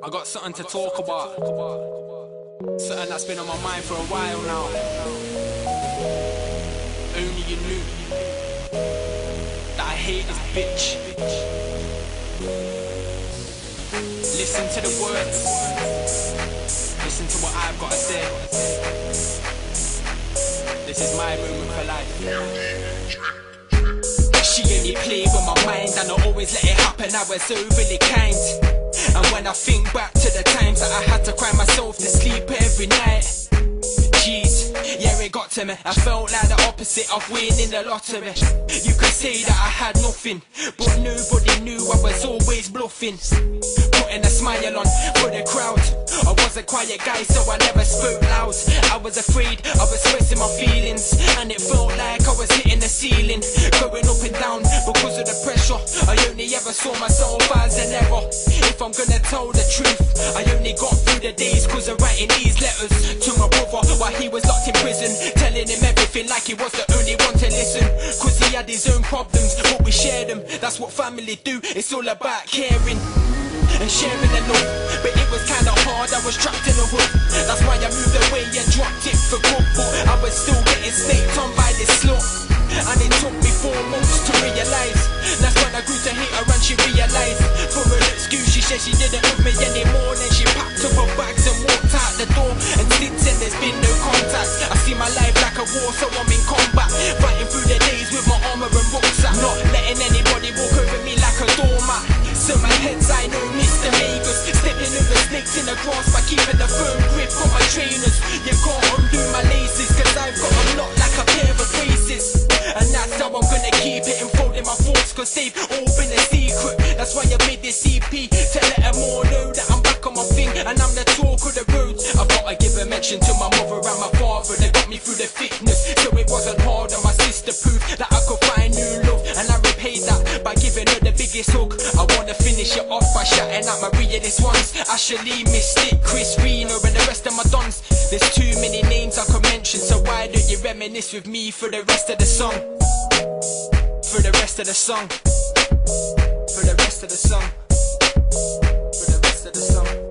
I got something to talk about, something that's been on my mind for a while now. Only you knew that I hate this bitch. Listen to the words, listen to what I've got to say. This is my moment for life. She only played with my mind and I always let it happen. I was overly kind. And when I think back to the times that I had to cry myself to sleep every night, jeez, yeah, it got to me. I felt like the opposite of winning the lottery. You could say that I had nothing, but nobody knew I was always bluffing. Putting a smile on for the crowd. I was a quiet guy, so I never spoke loud. I was afraid of expressing my feelings, and it felt like I was hitting the ceiling, going up and down because of the pressure. I only ever saw myself as an error. If I'm gonna tell the truth, I only got through the days cause of writing these letters to my brother while he was locked in prison, telling him everything like he was the only one to listen, cause he had his own problems, but we shared them. That's what family do, it's all about caring and sharing the love. But it was kinda hard, I was trapped in the hood. That's why I moved away and dropped it for good, but I was still getting snaked on by this slut. And it took me 4 months to realise. That's when I grew to hate her and she realised. For an excuse she said she didn't love me anymore. Then she packed up her bags and walked out the door. And since then there's been no contact. I see my life like a war, so I'm in combat, fighting through the days with my armour and rucksack, not letting anybody walk over me like a doormat. So my head's I know Mr. Vegas, stepping over snakes in the grass by keeping the firm grip on my trainers. You can't undo my laces, cause I've got them locked like a pair of braces. And that's how I'm gonna keep it, unfolding my thoughts, cause they've all been a secret. That's why I made this EP, to let them all know that I'm back on my thing, and I'm the talk of the roads. I've gotta give a mention to my mother and my father, they got me through the thickness, so it wasn't hard. And my sister proved that I could find new love, and I repaid that by giving her the biggest hug. I wanna finish it off by shouting out my realest ones: Ashley, Mystic, Chris, Rhemah, and the rest of my dons. There's too many names I could mention, so why don't you reminisce with me for the rest of the song? For the rest of the song. For the rest of the song. For the rest of the song.